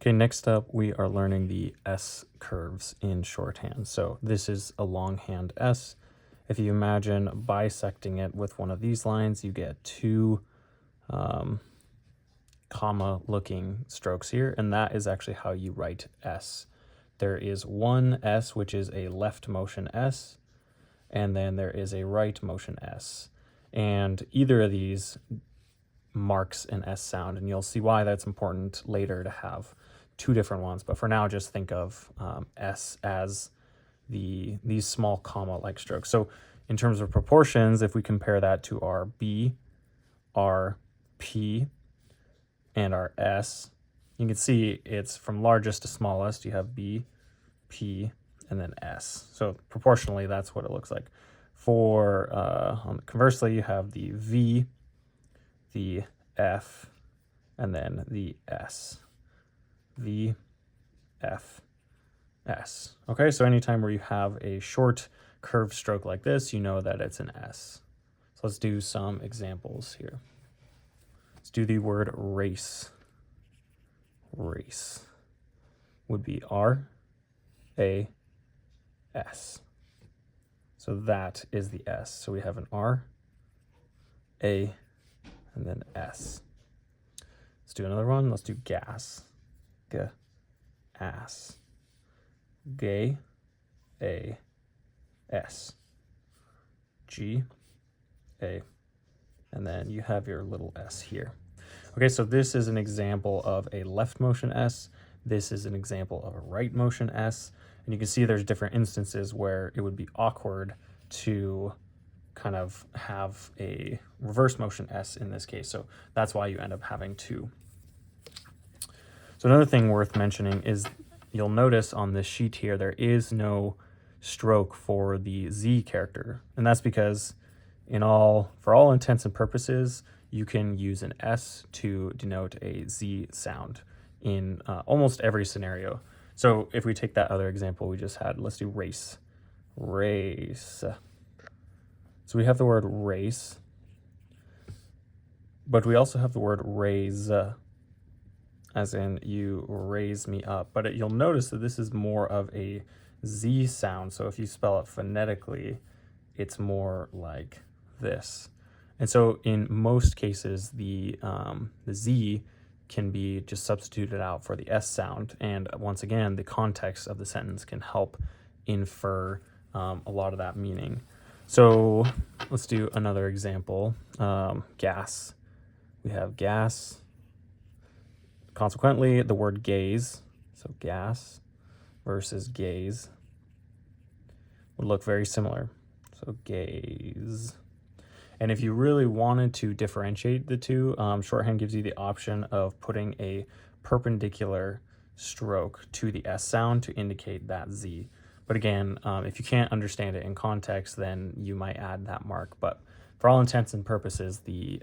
Okay, next up we are learning the S curves in shorthand. So this is a longhand S. If you imagine bisecting it with one of these lines, you get two comma looking strokes here, and that is actually how you write S. There is one S, which is a left motion S, and then there is a right motion S. And either of these marks an S sound, and you'll see why that's important later to have two different ones. But for now, just think of S as these small comma-like strokes. So in terms of proportions, if we compare that to our B, our P, and our S, you can see it's from largest to smallest. You have B, P, and then S. So proportionally, that's what it looks like. For conversely, you have the V, the F, and then the S. V, F, S. Okay, so anytime where you have a short curved stroke like this, you know that it's an S. So let's do some examples here. Let's do the word race. Race would be R, A, S. So that is the S. So we have an R, A, and then S. Let's do another one. Let's do gas. G, ass. Gay, A, S. G, A, and then you have your little S here. Okay, so this is an example of a left motion S. This is an example of a right motion S. And you can see there's different instances where it would be awkward to kind of have a reverse motion S in this case. So that's why you end up having two. So another thing worth mentioning is you'll notice on this sheet here, there is no stroke for the Z character. And that's because for all intents and purposes, you can use an S to denote a Z sound in almost every scenario. So if we take that other example we just had, let's do race. Race. So we have the word race, but we also have the word raise, as in you raise me up. But you'll notice that this is more of a Z sound. So if you spell it phonetically, it's more like this. And so in most cases, the Z can be just substituted out for the S sound. And once again, the context of the sentence can help infer a lot of that meaning. So let's do another example. Gas. We have gas. Consequently, the word gaze, so gas versus gaze, would look very similar. So gaze. And if you really wanted to differentiate the two, shorthand gives you the option of putting a perpendicular stroke to the S sound to indicate that Z. But again, if you can't understand it in context, then you might add that mark. But for all intents and purposes, the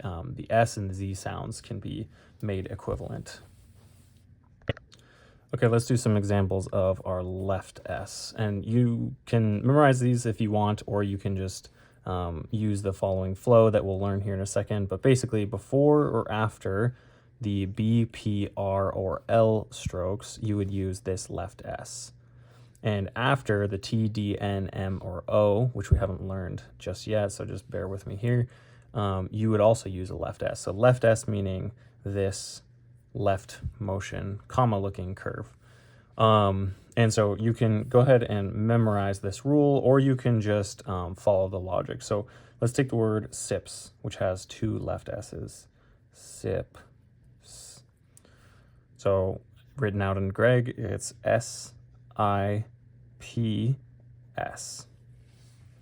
S and the Z sounds can be made equivalent. Okay, let's do some examples of our left S. And you can memorize these if you want, or you can just use the following flow that we'll learn here in a second. But basically, before or after the B, P, R, or L strokes, you would use this left S. And after the T, D, N, M, or O, which we haven't learned just yet, so just bear with me here, you would also use a left S. So left S meaning this left motion, comma looking curve. And so you can go ahead and memorize this rule, or you can just follow the logic. So let's take the word sips, which has two left S's. Sip. So written out in Gregg, it's S-I-P-S.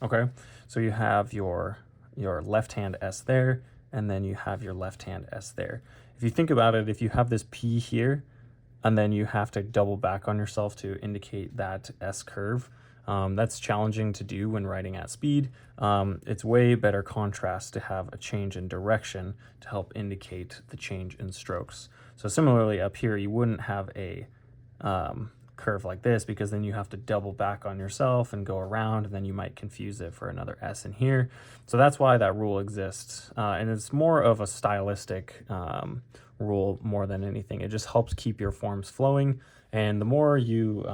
Okay, so you have your left hand S there, and then you have your left hand S there. If you think about it, if you have this P here, and then you have to double back on yourself to indicate that S curve, that's challenging to do when writing at speed. It's way better contrast to have a change in direction to help indicate the change in strokes. So similarly up here, you wouldn't have a curve like this, because then you have to double back on yourself and go around, and then you might confuse it for another S in here. So that's why that rule exists. And it's more of a stylistic rule more than anything. It just helps keep your forms flowing. And the more you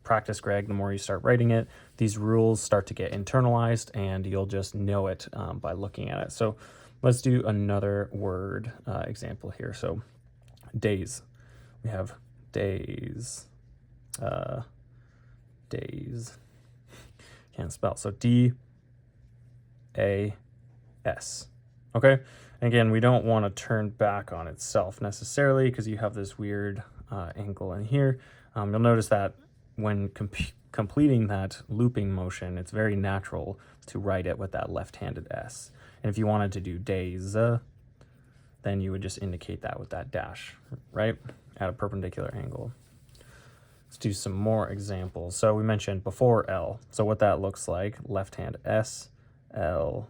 practice Gregg, the more you start writing it, these rules start to get internalized, and you'll just know it by looking at it. So let's do another word example here. So days. We have days. Days. Can't spell. So D-A-S. Okay? And again, we don't want to turn back on itself necessarily, because you have this weird angle in here. You'll notice that when completing that looping motion, it's very natural to write it with that left-handed S. And if you wanted to do days, then you would just indicate that with that dash, right? At a perpendicular angle. Let's do some more examples. So we mentioned before L. So what that looks like, left hand S, L,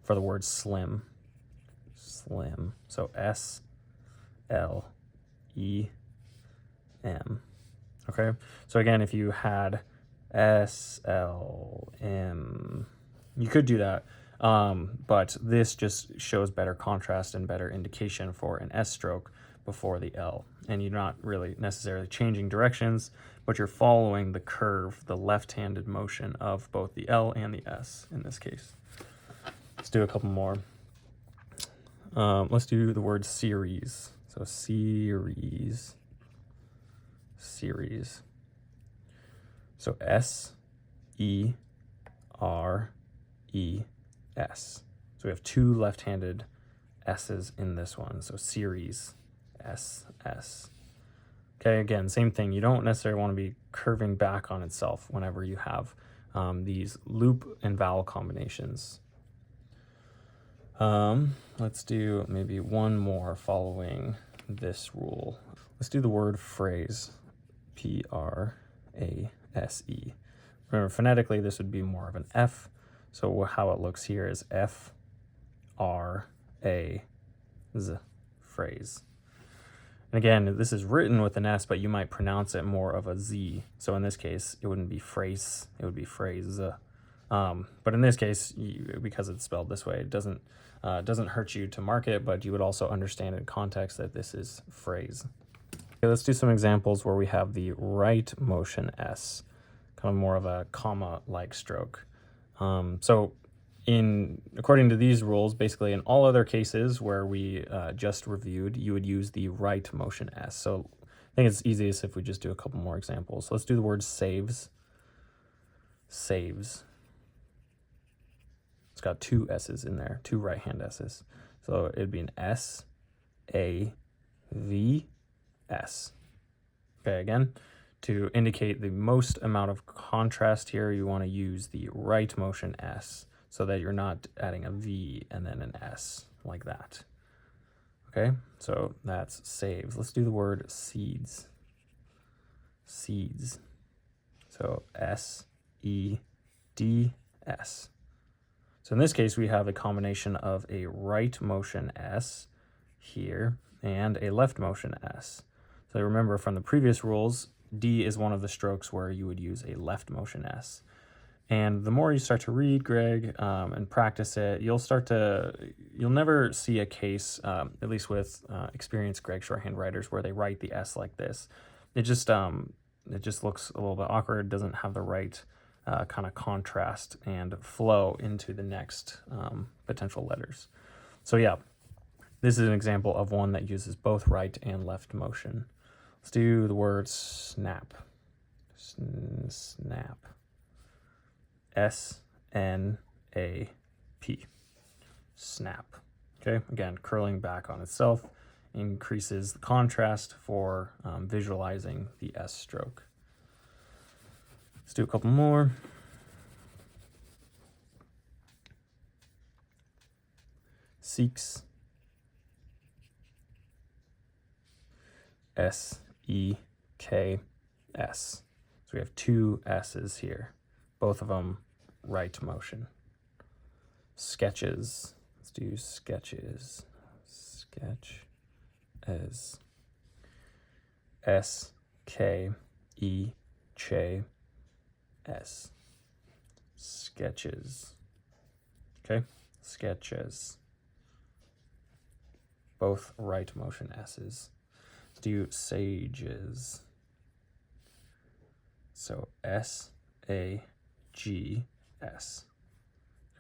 for the word slim. Slim. So S, L, E, M. Okay? So again, if you had S, L, M, you could do that. But this just shows better contrast and better indication for an S stroke before the L. And you're not really necessarily changing directions, but you're following the curve, the left-handed motion of both the L and the S in this case. Let's do a couple more. Let's do the word series. So series. Series. So S-E-R-E-S. So we have two left-handed S's in this one. So series, S-S. Okay, again, same thing. You don't necessarily want to be curving back on itself whenever you have these loop and vowel combinations. Let's do maybe one more following this rule. Let's do the word phrase, P-R-A-S-E. Remember, phonetically, this would be more of an F. So how it looks here is F-R-A-Z, phrase. And again, this is written with an S, but you might pronounce it more of a Z. So in this case, it wouldn't be phrase, it would be phrase. But in this case, because it's spelled this way, it doesn't hurt you to mark it, but you would also understand in context that this is phrase. Okay, let's do some examples where we have the right motion S, kind of more of a comma-like stroke. So according to these rules, basically in all other cases where we just reviewed, you would use the right motion S. So I think it's easiest if we just do a couple more examples. So let's do the word saves. Saves. It's got two S's in there, two right-hand S's. So it'd be an S, A, V, S. Okay, again, to indicate the most amount of contrast here, you want to use the right motion S so that you're not adding a V and then an S like that. Okay, so that's saves. Let's do the word seeds. Seeds. So S-E-D-S. So in this case, we have a combination of a right motion S here and a left motion S. So remember from the previous rules, D is one of the strokes where you would use a left motion S. And the more you start to read Gregg and practice it, you'll never see a case, at least with experienced Gregg Shorthand writers, where they write the S like this. It just looks a little bit awkward, doesn't have the right kind of contrast and flow into the next potential letters. So yeah, this is an example of one that uses both right and left motion. Let's do the word snap. Snap. S-N-A-P. Snap. Okay, again, curling back on itself increases the contrast for visualizing the S stroke. Let's do a couple more. Seeks. S-E-K-S. So we have two S's here, both of them right motion. Sketches. Let's do sketches. Sketch as S K, E, che, S. Sketches. Okay, sketches. Both right motion S's. Let's do sages. So S-A-G-S.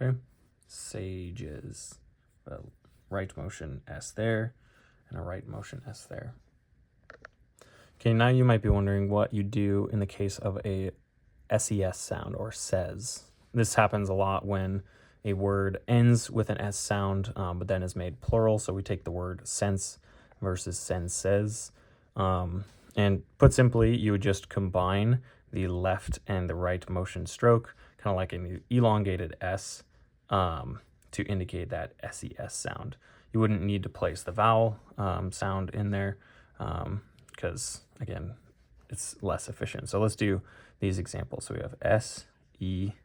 Okay, sages. Well, right motion S there, and a right motion S there. Okay, now you might be wondering what you do in the case of a SES sound or says. This happens a lot when a word ends with an S sound, but then is made plural. So we take the word sense versus senses. And put simply, you would just combine the left and the right motion stroke, kind of like an elongated S, to indicate that SES sound. You wouldn't need to place the vowel sound in there because, again, it's less efficient. So let's do these examples. So we have S-E-N-S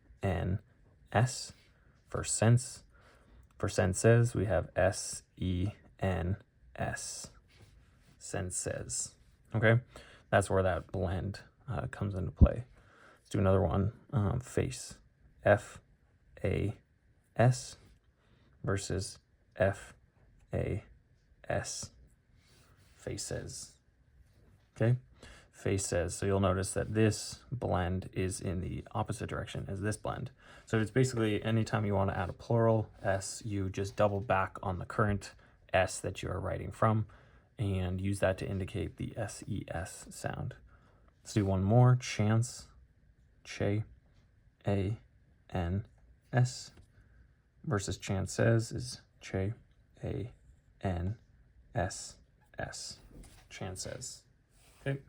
for sense. For senses, we have S-E-N-S, senses. Okay, that's where that blend comes into play. Let's do another one, face. F-A-S versus F-A-S, faces. Okay, faces. So you'll notice that this blend is in the opposite direction as this blend. So it's basically anytime you want to add a plural S, you just double back on the current S that you are writing from and use that to indicate the SES sound. Let's do one more, chance, che, A-N-S, versus chances is che, A-N-S-S, chances. Okay.